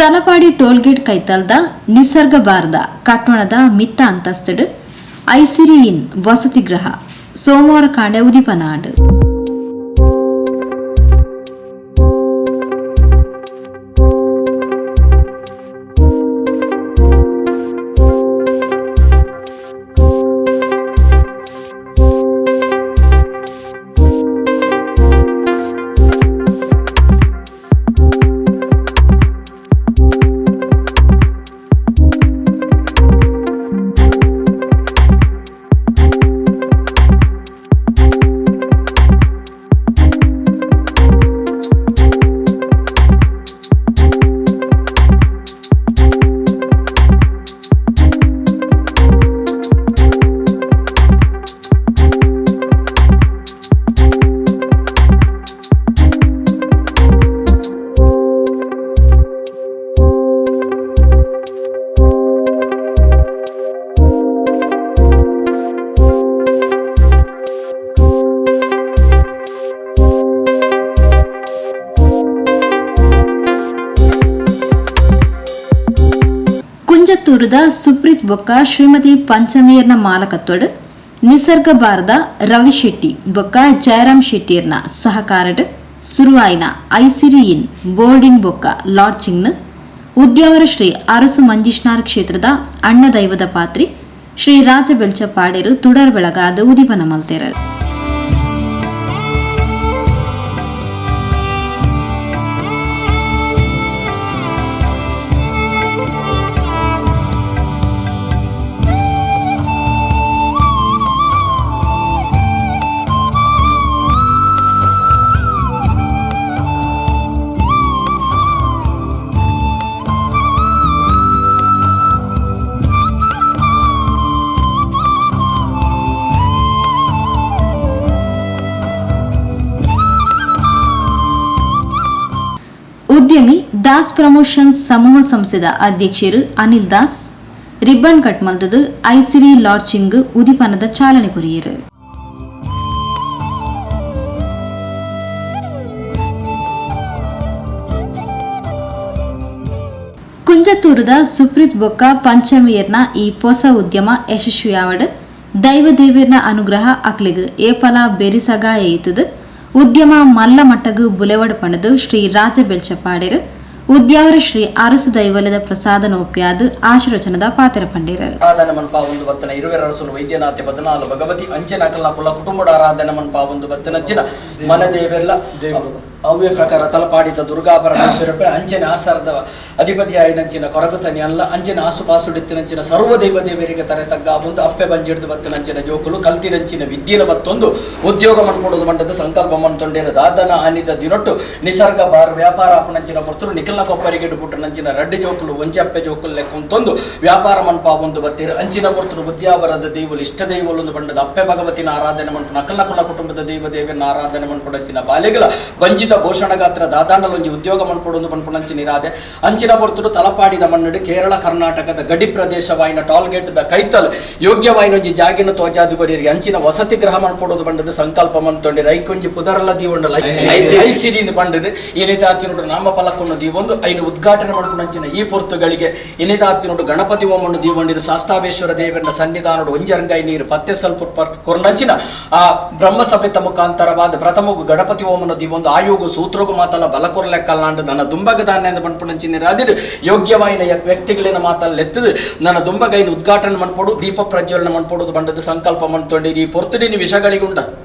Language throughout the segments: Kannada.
ತಲಪಾಡಿ ಟೋಲ್ಗೇಟ್ ಕೈತಲ್ದ ನಿಸರ್ಗ ಬಾರದ ಕಟ್ಟಣದ ಮಿತ್ತ ಅಂತಸ್ತಡು ಐಸಿರಿ ಇನ್ ವಸತಿ ಗೃಹ ಸೋಮವಾರ ಕಾಂಡೆ ಉದಿಪನಾಡು. ಕುಂಜತ್ತೂರದ ಸುಪ್ರೀತ್ ಬೊಕ್ಕ ಶ್ರೀಮತಿ ಪಂಚಮೀರ್ನ ಮಾಲಕತ್ವಡ್ ನಿಸರ್ಗ ಬಾರದ ರವಿ ಶೆಟ್ಟಿ ಬೊಕ್ಕ ಜಯರಾಮ್ ಶೆಟ್ಟಿಯರ್ನ ಸಹಕಾರಡ್ ಸುರುವಾಯಿನ ಐಸಿರಿ ಇನ್ ಬೋರ್ಡಿಂಗ್ ಬೊಕ್ಕ ಲಾಡ್ಜಿಂಗ್ನ ಉದ್ಯಾವರ ಶ್ರೀ ಅರಸು ಮಂಜೀಶ್ನಾರ್ ಕ್ಷೇತ್ರದ ಅಣ್ಣದೈವದ ಪಾತ್ರಿ ಶ್ರೀ ರಾಜ ಬೆಲ್ಚಪಾಡೇರು ತುಡರ್ ಬೆಳಗಾದ ಉದಿಪನ ಮಲ್ತೇರ. ಉದ್ಯಮಿ ದಾಸ್ ಪ್ರಮೋಷನ್ಸ್ ಸಮೂಹ ಸಂಸ್ಥೆದ ಅಧ್ಯಕ್ಷರು ಅನಿಲ್ ದಾಸ್ ರಿಬ್ಬನ್ ಕಟ್ ಮಲ್ತದು ಐಸಿರಿ ಲಾಡ್ಜಿಂಗ್ ಉದಿಪನದ ಚಾಲನೆ ಕೊರಿಯರು. ಕುಂಜತ್ತೂರದ ಸುಪ್ರೀತ್ ಬೊಕ್ಕ ಪಂಚಮಿಯರ್ನ ಈ ಹೊಸ ಉದ್ಯಮ ಯಶಸ್ವಿಯಾವಡ್ ದೈವದೇವಿಯರ್ನ ಅನುಗ್ರಹ ಅಕ್ಲಿಗ್ ಏಪಲ ಬೆರಿಸಗ ಏತದು ಉದ್ಯಮ ಮಲ್ಲ ಮಟ್ಟಗು ಬುಲೆವಡ್ ಪಣದು ಶ್ರೀ ರಾಜ ಬೆಲ್ಚಪಾಡೇರು ಉದ್ಯಾವರ ಶ್ರೀ ಅರಸು ದೈವಲದ ಪ್ರಸಾದ ನೋಪ್ಯಾದ ಆಶೀರ್ವಚನದ ಪಾತ್ರ ಪಂಡೇರು. ಆರಾಧನೆ ಮನ್ಪಾ ಒಂದು ಬತ್ತನ ಇರುವೆ ರಸಲು ವೈದ್ಯನಾಥೆ ಬದನಾಲು ಭಗವತಿ ಅಂಚನ ಕಲ್ಲಾಪುಲ್ಲ ಕುಟುಂಬದ ಆರಾಧನೆ ಮನ್ಪಾ ಒಂದು ಬತ್ತನಂಚಿನ ಮನ ದೇವೆಲ್ಲ ಅವ್ಯ ಪ್ರಕಾರ ತಲಪಾಡಿದ ದುರ್ಗಾ ಪರಮೇಶ್ವರಪ್ಪೆ ಅಂಚನೆ ಆಸಾರದ ಅಧಿಪತಿಯಾಯಿನಂಚಿನ ಕೊರಗುತನಿ ಅಲ್ಲ ಅಂಚನೆ ಆಸುಪಾಸುಡಿತ್ತಿನಂಚಿನ ಸರ್ವ ದೈವ ದೇವರಿಗೆ ತರೆ ತಗ್ಗ ಒಂದು ಅಪ್ಪೆ ಬಂಜಿಡ್ದು ಬತ್ತನಂಚಿನ ಜೋಕುಲು ಕಲ್ತಿನಂಚಿನ ವಿದ್ಯೆನ ಬತ್ತೊಂದು ಉದ್ಯೋಗ ಮನ್ಪೊಡುದು ಮಂಡದ ಸಂಕಲ್ಪ ಮನ್ತೊಂಡೇರ ದಾದನ ಅನಿದ ದಿನೊಟ್ಟು ನಿಸರ್ಗ ಬಾರ್ ವ್ಯಾಪಾರ ಅಪ್ಪನಂಚಿನ ಮರ್ತರು ನಿಖಲ್ನ ಕೊಪ್ಪರಿಗೆ ಬಿಟ್ಟು ನಂಚಿನ ರಡ್ಡಿ ಜೋಕುಲು ಒಂಚಪ್ಪೆ ಜೋಕುಲು ಲೆಕ್ಕೊಂತೊಂದು ವ್ಯಾಪಾರ ಮನ್ಪಾ ಒಂದು ಬತ್ತೀರ ಅಂಚಿನ ಮರ್ತರು ಬುದ್ಧಿಯಾವರದ ದೈವಲು ಇಷ್ಟ ದೈವಲೊಂದು ಬಂಡದ ಅಪ್ಪೆ ಭಗವತಿನ ಆರಾಧನೆ ಮನ್ಪು ನಕಲ್ನ ಕುಲ ಕುಟುಂಬದ ದೈವ ದೇವಿಯನ್ನ ಆರಾಧನೆ ಮನ್ಪೊಡಂಚಿನ ಬಾಲೆಗಳ ಬಂಜಿತ ಘೋಷಣಗಾತ್ರ ದಾದಾಂಡಲೊಂಜಿ ಉದ್ಯೋಗ ಮನ್ಪೊಡೊಂದು ಪನ್ಪುಣಂಚಿನ ಇರಾದೆ ಅಂಚಿನ ಬರ್ತರು ತಲಪಾಡಿದ ಮಣ್ಣಡು ಕೇರಳ ಕರ್ನಾಟಕದ ಗಡಿ ಪ್ರದೇಶವಾಯಿನ ಟೋಲ್ಗೇಟ್ ದ ಕೈತಲ್ ಯೋಗ್ಯವಾಯಿನೊಂಜಿ ಜಾಗಿನ ತೋಜಾದುಗೊರಿಗೆ ಅಂಚಿನ ವಸತಿ ಗೃಹ ಮನ್ಪೊಡೋದು ಬಂಡದ ಸಂಕಲ್ಪ ಮನ್ತೊಂಡಿ ರೈಕೊಂಜಿ ಪುದರಲ್ಲ ದೀವಂಡಲ ಐಸಿರಿ ಬಂಡದು ಏನಿತಾತಿನೋಡು ನಾಮಫಲಕ್ಕನ್ನು ದೀವೊಂದು ಐನು ಉದ್ಘಾಟನೆ ಮಾಡ್ಕೊಂಡಂಚಿನ ಈ ಪೊರ್ತುಗಳಿಗೆ ಏನಿತಾತಿನೋಡು ಗಣಪತಿ ಓಮನ್ನು ದೀವಂಡಿದ ಶಾಸ್ತಾವೇಶ್ವರ ದೇವರ ಸನ್ನಿಧಾನೋಡು ಒಂಜರಂಗೈ ನೀರು ಪತ್ತೆ ಸ್ವಲ್ಪ ಕೊರ್ನಂಚಿನ ಆ ಬ್ರಹ್ಮಸಭೆತ ಮುಖಾಂತರವಾದ ಪ್ರಥಮಗು ಗಣಪತಿ ಓಮನ್ನು ದೀವೊಂದು ಆಯೋಗ ಸೂತ್ರಗು ಮಾತಲ್ಲ ಬಲಕೊರ ಲೆಕ್ಕಲ್ಲಾಂಡು ನನ್ನ ದುಂಬಗದಾನ್ಯದ ಮನ್ಪುಣಂಚಿನ ಅದಿರು ಯೋಗ್ಯವಾಯಿನ ವ್ಯಕ್ತಿಗಳಿನ ಮಾತಲ್ಲ ಎತ್ತದು ನನ್ನ ದುಂಬಗೈನ ಉದ್ಘಾಟನೆ ಮನ್ಪೊಡು ದೀಪ ಪ್ರಜ್ವಲನೆ ಮನ್ಪೊಡುದು ಬಂಡದ ಸಂಕಲ್ಪ ಮನ್ತೊಂಡಿರಿ ಈ ಪೊರ್ತುಡಿನ ವಿಷಗಳಿಗುಂಡ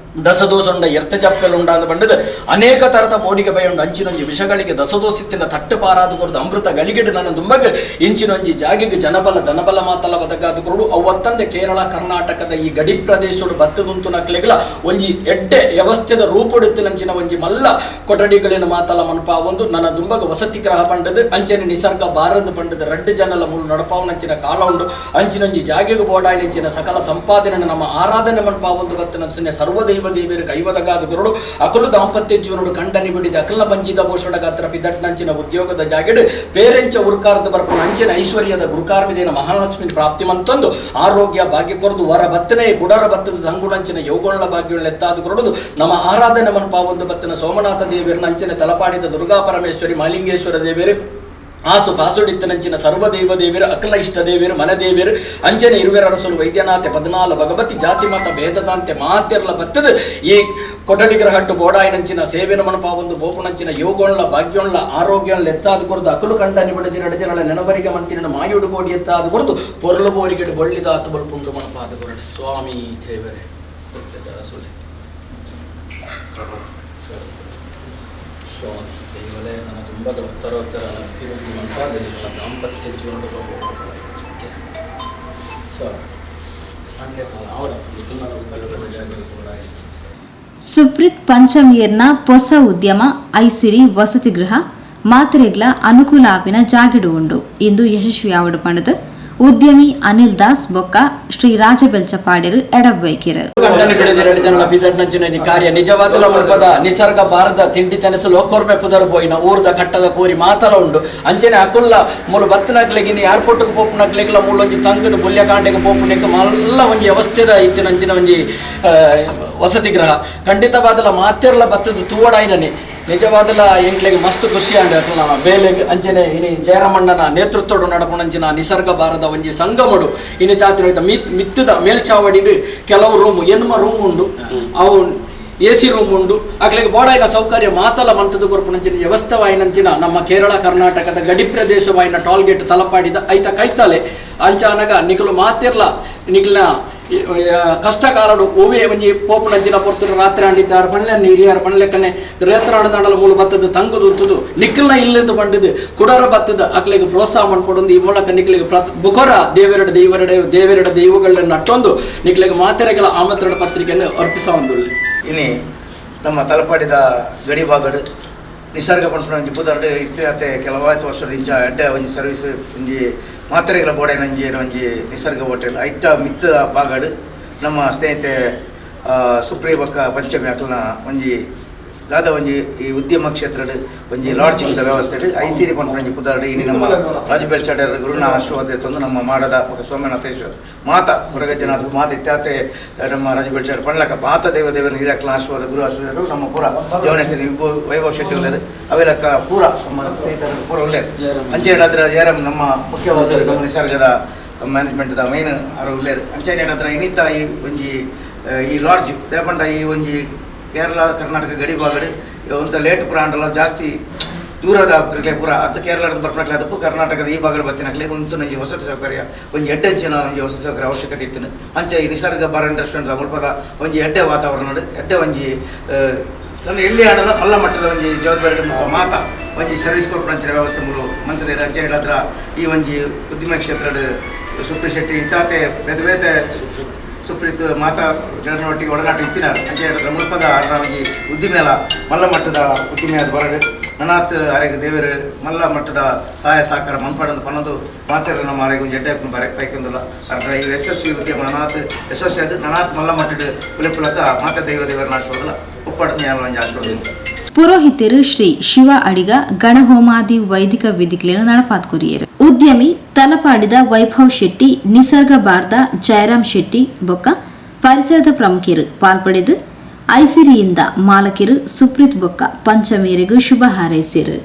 ದಸದೋಸುಂಡ ಎರ್ತ ಜಪ್ಪೆಲುಂಡ ಅಂದ ಬಂಡದ ಅನೇಕ ತರದ ಪೋಡಿಗೆ ಬೈಯುಂಡು ಅಂಚಿನೊಂಜಿ ವಿಷಗಳಿಗೆ ದಸದೋಸಿತ್ತಿನ ತಟ್ಟು ಪಾರಾದು ಕೊರದು ಅಮೃತ ಗಳಿಗೆಡು ನನ್ನ ದುಂಬಗ ಇಂಚಿನೊಂಜಿ ಜಾಗಿಗೆ ಜನಬಲ ಧನಬಲ ಮಾತಲ್ಲ ಬದಗಾದು ಕೊರಡು ಅವತ್ತಂದೆ ಕೇರಳ ಕರ್ನಾಟಕದ ಈ ಗಡಿ ಪ್ರದೇಶಗಳು ಬತ್ತದುಂತು ನಕ್ಲೆಗಳ ಒಂಜಿ ಎಡ್ಡೆ ವ್ಯವಸ್ಥೆದ ರೂಪುಡುತ್ತಿನಂಚಿನ ಒಂಜಿ ಮಲ್ಲ ಕೊಠಡಿಗಳಿನ ಮಾತಲ್ಲ ಮನಪಾ ಒಂದು ನನ್ನ ದುಂಬಗ ವಸತಿ ಗ್ರಹ ಪಂಡದು ಅಂಚನೆ ನಿಸರ್ಗ ಬಾರಂದು ಪಂಡದ ರಡ್ಡು ಜನಲ ಮುಳು ನಡಪಾವನಂಚಿನ ಕಾಲ ಉಂಡು ಅಂಚಿನೊಂಜಿ ಜಾಗಿಗೆ ಬೋಡಾಯಿನಂಚಿನ ಸಕಲ ಸಂಪಾದನೆ ನಮ್ಮ ಆರಾಧನೆ ಮನಪಾ ಒಂದು ಬತ್ತನ ಸರ್ವದೈವ ದೇವಿಯರು ಕೈವದಗಾದ ಗುರುಡು ಅಕಲು ದಾಂಪತ್ಯ ಜೀವನಡು ಕಂಡನಿ ಬಿಡಿದ ಅಕಲ ಬಂಜಿದ ಭೂಷಣ ಗಾತ್ರ ಪಿದಟ್ನಂಚಿನ ಉದ್ಯೋಗದ ಜಾಗೆಡು ಪೇರೆಂಚ ಉರ್ಕಾರದ ಬರ್ಪುಣ ಅಂಚಿನ ಐಶ್ವರ್ಯದ ಗುರುಕಾರ್ಮಿದೇನ ಮಹಾಲಕ್ಷ್ಮಿ ಪ್ರಾಪ್ತಿ ಮಂತೊಂದು ಆರೋಗ್ಯ ಭಾಗ್ಯ ಕೊರದು ವರ ಬತ್ತನೆ ಗುಡರ ಬತ್ತದ ಸಂಗುಣಂಚಿನ ಯೌಗೋಣ ಭಾಗ್ಯಗಳು ಎತ್ತಾದ ಕೊರಡು ನಮ್ಮ ಆರಾಧನೆ ಮನಪಾ ಒಂದು ಬತ್ತನ ಸೋಮನಾಥ ದೇವಿಯರ ನಂಚಿನ ತಲಪಾಡಿದ ದುರ್ಗಾ ಪರಮೇಶ್ವರಿ ಮಾಲಿಂಗೇಶ್ವರ ದೇವಿಯರು ಆಸು ಪಾಸುಡಿತ್ತನಂಚಿನ ಸರ್ವದೇವ ದೇವಿರು ಅಖಿಲ ಇಷ್ಟ ದೇವಿರು ಮನದೇವಿರು ಅಂಚನೆ ಇರುವೆರ ಅರಸಲು ವೈದ್ಯನಾಥೆ 14 ಭಗವತಿ ಜಾತಿ ಮತ ಭೇದದಾಂತೆ ಮಾತೆರ್ಲ ಬತ್ತದ ಈ ಕೊಠಡಿಗರಹಟ್ಟು ಬೋಡಾಯಿನಂಚಿನ ಸೇವೆನ ಮನಪ ಒಂದು ಬೋಪುನಂಚಿನ ಯೋಗೋಣ್ಲ ಭಾಗ್ಯೋಣ್ಲ ಆರೋಗ್ಯೋಣ್ಲ ಎತ್ತಾದ ಕುರಿತು ಅಕಲು ಕಂಡ ನಿಬಡದಿರ ಅಡದಿರಳ ನೆನವರಿಗೆ ಮಂತಿನ ಮಾಯುಡು ಕೋಡಿ ಎತ್ತಾದ ಕುರಿತು ಪೊರ್ಲು ಬೋರಿಗೆಡು ಬೊಳ್ಳಿದಾತು ಬಲ್ಪುಂಡು ಮನಪಾದ ಗುರಡು ಸ್ವಾಮಿ ದೇವರೇ ಅರಸುಲಿ ಸ್ವಾಮಿ ದೇವರೇ ನನ್ನ ತುಂಬದ ಉತ್ತರೋತ್ತರ ಅಭಿವೃದ್ಧಿ ಮಂಟಾದಲ್ಲಿ ನನ್ನ ದಾಂಪತ್ಯ ಜೀವನದ ಸುಪ್ರೀತ್ ಪಂಚಮೀರ್ನ ಹೊಸ ಉದ್ಯಮ ಐಸಿರಿ ವಸತಿ ಗೃಹ ಮಾತ್ರೆಗಳ ಅನುಕೂಲ ಆಪಿನ ಜಾಗಿಡು ಉಂಡು ಇಂದು ಯಶಸ್ವಿಯಾವಡು ಪಂಡದು ಉದ್ಯಮಿ ಅನಿಲ್ ದಾಸ್ ಬೊಕ್ಕ ಶ್ರೀ ರಾಜಬೆಲ್ಚಪಾಡಿರು ಎಡಬೈಕಿರು ಕಾರ್ಯ ನಿಜವಾದ ಮುಲ್ಪದ ನಿಸರ್ಗ ಭಾರತ ತಿಂಡಿ ತೆನಸು ಲೋಕೋರ್ಮೆ ಪುದರ್ ಪೋಯಿನ ಊರ್ದ ಕಟ್ಟದ ಕೋರಿ ಮಾತಲ ಉಂಡು ಅಂಚನೆ ಅಕುಲ್ಲ ಮೂಲ ಬತ್ತನಕ್ಲೆಗಿನ ಏರ್ಪೋರ್ಟ್ ಪೋಪುನಕ್ಲೆಗ್ಲ ಮೂಲೊಂಜಿ ತಂಗದ ಬುಲ್ಯಕಾಂಡೆಗೆ ಪೋಪುನೆಕ್ ಮಲ್ಲ ಒಂಜಿ ಅವಸ್ಥೆದ ಇತ್ತಿನಂಚಿನ ಒಂಜಿ ವಸತಿ ಗೃಹ ಖಂಡಿತವಾದಲ ಮಾತೆರ್ಲ ಬತ್ತದ ತೂವಡಾಯಿನೇ ನಿಜವಾದಲ ಎಂಕ್ಲೆಗೆ ಮಸ್ತ್ ಖುಷಿ ಅಂಡ ಬೇಲೆಗೆ ಅಂಚನೆ ಇನಿ ಜಯರಾಮಣ್ಣನ ನೇತೃತ್ವಡು ನಡಪುಣಂಚಿನ ನಿಸರ್ಗ ಭಾರದ ಒಂಜಿ ಸಂಗಮಡು ಇನಿ ತಾತಿನ ಮಿತ್ತದ ಮೇಲ್ಚಾವಡಿಡು ಕೆಲವು ರೂಮ್ ಎನ್ಮ ರೂಮ್ ಉಂಡು ಅವು AC ರೂಮ್ ಉಂಡು ಅಕ್ಲೆಗೆ ಬೋಡಾಯಿನ ಸೌಕರ್ಯ ಮಾತಲ ಮಂತದ ಕೊರ್ಪುನಂಚಿನ ವ್ಯವಸ್ಥವಾಯಿನಂಚಿನ ನಮ್ಮ ಕೇರಳ ಕರ್ನಾಟಕದ ಗಡಿ ಪ್ರದೇಶವಾಯಿನ ಟೋಲ್ ಗೇಟ್ ತಲಪಾಡಿದ ಐತ ಕೈತಲೆ ಅಂಚಾನಗ ನಿಖಲು ಮಾತಿರ್ಲ ನಿಖಲ್ನ ಕಷ್ಟ ಕಾಲಡು ಓವೆ ಒಂಜಿ ಪೋಪುನಂಚಿನ ಪೊರ್ತುಡು ರಾತ್ರಿ ಅಂಡಿದ್ದಾರ ಪಣ್ಲೆ ಹಿರಿಯರ ಪಣ್ಲೆಕ್ಕನೆ ರೇತನಾಡದಾಂಡಲ ಮೂಲ ಬತ್ತದ ತಂಗುದು ಉಂತುದು ನಿಖಲ್ನ ಇಲ್ಲೆಂದು ಬಂಡಿದ್ದು ಕುಡರ ಬತ್ತದ ಅಕ್ಲೆಗೆ ಪ್ರೋತ್ಸಾಹ ಮಾಡ್ಕೊಡೊಂದು ಈ ಮೂಲಕ ನಿಖಲಿಗೆ ಬುಖರ ದೇವೆರಡ ದೈವಗಳನ್ನ ನಟ್ಟೊಂದು ನಿಖಲಿಗೆ ಮಾತೆರೆಗಳ ಆಮಂತ್ರಣ ಪತ್ರಿಕೆಯನ್ನು ಅರ್ಪಿಸ ಒಂದುಳ್ಳಿ ಇನಿ ನಮ್ಮ ತಲಪಾಡಿದ ಗಡಿ ಭಾಗಡು ನಿಸರ್ಗ ಪಂಪನ ಒಂಜಿ ಪುದರ್ಡು ಇತ್ತೆ ಕೆಲವಾಯ್ತು ವರ್ಷದ ಇಂಚ ಎಡ್ಡೆ ಒಂಜಿ ಸರ್ವಿಸ್ ಒಂಜಿ ಮಾತ್ರೆಗಳ ಬೋಡೈನ ಒಂಜಿ ನಿಸರ್ಗ ಹೋಟೆಲ್ ಐಟ ಮಿತ್ತ ಭಾಗಡು ನಮ್ಮ ಸ್ನೇಹಿತೆ ಸುಪ್ರೀ ಬಕ್ಕ ಪಂಚಮಿ ಅಕ್ಲನ ಒಂಜಿ ದಾದ ಒಂಜಿ ಈ ಉದ್ಯಮ ಕ್ಷೇತ್ರದ ಒಂಜಿ ಲಾಡ್ಜಿಂಗ್ ವ್ಯವಸ್ಥೆ ಐಸಿರಿ ಪಂಪನಂಜಿ ಪುದರ್ಡು ಇನಿ ನಮ್ಮ ರಾಜಬೆಲ್ಚಾಡರ್ ಗುರುನ ಆಶೀರ್ವಾದ ತಂದು ನಮ್ಮ ಮಾಡದ ಸೋಮನಾಥೇಶ್ವರ ಮಾತ ಹೊರಗಜ್ಜನಾಥ ಮಾತ ಇತ್ಯಾತೆ ನಮ್ಮ ರಾಜಬೆಲ್ಚಾಡರ್ ಪಣ್ಲಕ ಮಾತ ದೇವದೇವರ ಹಿರಿಯಕ್ಲ ಆಶೀರ್ವಾದ ಗುರು ಆಶೀರ್ವಾದರು ನಮ್ಮ ಪೂರ ಜೀವನಶೈಲಿ ವೈಭವ ಶೆಟ್ಟಿ ಉಳ್ಳೇರು ಅವೆಲಕ್ಕ ಪೂರ ನಮ್ಮ ಸ್ನೇಹಿತರ ಪೂರ ಉಳ್ಳೇರು ಅಂಚೆನಾದ್ರ ಜಯರಾಮ್ ನಮ್ಮ ಮುಖ್ಯವಾದ ನಮ್ಮ ನಿಸರ್ಗದ ಮ್ಯಾನೇಜ್ಮೆಂಟ್ದ ಮೈನ್ ಅವರು ಉಳ್ಳೇರು ಅಂಚೆನಾದ್ರ ಇನ್ನಿತ ಈ ಒಂಜಿ ಈ ಲಾಡ್ಜ್ ದೇಪಂಡ ಈ ಒಂಜಿ ಕೇರಳ ಕರ್ನಾಟಕ ಗಡಿ ಭಾಗಡು ಒಂಥ ಲೇಟ್ ಪುರ ಅಂಡಲ್ಲ ಜಾಸ್ತಿ ದೂರದ ಪುರ ಅದು ಕೇರಳದ ಬರ್ಪನಕ್ಲೆ ಅದಪ್ಪು ಕರ್ನಾಟಕದ ಈ ಭಾಗದ ಬತ್ತಿನಕ್ಲೆ ಒಂದು ಒಂಜಿ ವಸತಿ ಸೌಕರ್ಯ ಒಂಜಿ ಎಡ್ಡೆಂಚಿನ ಒಂಜಿ ವಸತಿ ಸೌಕರ್ಯ ಅವಶ್ಯಕತೆ ಇತ್ತು ಅಂಚೆ ಈ ನಿಸರ್ಗ ಬಾರ್ ಅಂಡ್ ರೆಸ್ಟೋರೆಂಟ್ ಮುಲ್ಪದ ಒಂಜಿ ಎಡ್ಡೆ ವಾತಾವರಣ ಎಡ್ಡೆ ಒಂಜಿ ಸಣ್ಣ ಎಲ್ಲಿ ಆಡಲ್ಲ ಮಲ್ಲ ಮಟ್ಟದ ಒಂಜಿ ಜವಾಬ್ದಾರಿ ಮಾತ ಒಂಜಿ ಸರ್ವಿಸ್ ಕೊರ್ಪಣಂಚಿನ ವ್ಯವಸ್ಥೆ ಮೂರು ಮಂತ್ರಿ ಅಂಚೆ ಹೇಳಿದ್ರ ಈ ಒಂಜಿ ಉದ್ಯಮ ಕ್ಷೇತ್ರದ ಸುಪ್ರೀ ಶೆಟ್ಟಿ ಇತ್ತಾತೆ ಬೇತೆ ಬೇತೆ ಸುಪ್ರೀತ್ ಮಾತಾ ಜನರೊಟ್ಟಿಗೆ ಒಡನಾಟ ಇತ್ತಿನಾರು ಅಂಚೆ ಹೇಳಿದ್ರೆ ಮುಲ್ಪದ ಒಂಜಿ ಉದ್ದಿಮೆಲ ಮಲ್ಲ ಮಟ್ಟದ ಉದ್ದಿಮೆಯಾದ ಬರಡು ನನಾತ್ ಅರೆಗೆ ದೇವರು ಮಲ್ಲ ಮಟ್ಟದ ಸಹಾಯ ಸಹಕಾರ ಮನ್ಪಡಂದು ಪನ್ನದು ಮಾತಾಡ ನಮ್ಮ ಅರೆಗೆ ಒಂದು ಎಡ್ಡೆ ಪೈಕೊಂದಿಲ್ಲ ಅದ್ರ ಈ ಯಶಸ್ವಿ ಉದ್ಯಮ ನನಾತ್ ಯಶಸ್ವಿ ಆದ ನನಾತ್ ಮಲ್ಲ ಮಟ್ಟದ ಪುಲಪುಲಕ ಮಾತಾ ದೇವರನ್ನ ಆಶೀರ್ವಾದ ಉಪ್ಪಡನೆ ಒಂಜಿ ಆಶೀರ್ವಾದ ಪುರೋಹಿತರು ಶ್ರೀ ಶಿವ ಅಡಿಗ ಗಣಹೋಮಾದಿ ವೈದಿಕ ವಿಧಿಗಳನ್ನು ನಡಪಾತ್ಕೊರಿಯರು ಉದ್ಯಮಿ ತಲಪಾಡಿದ ವೈಭವ್ ಶೆಟ್ಟಿ ನಿಸರ್ಗ ಭಾರದ ಜಯರಾಮ್ ಶೆಟ್ಟಿ ಬೊಕ್ಕ ಪರಿಸರದ ಪ್ರಮುಖರು ಪಾಲ್ಪಡೆದು ಐಸಿರಿಯಿಂದ ಮಾಲಕಿರು ಸುಪ್ರೀತ್ ಬೊಕ್ಕ ಪಂಚಮೀರಿಗೂ ಶುಭ ಹಾರೈಸಿರು.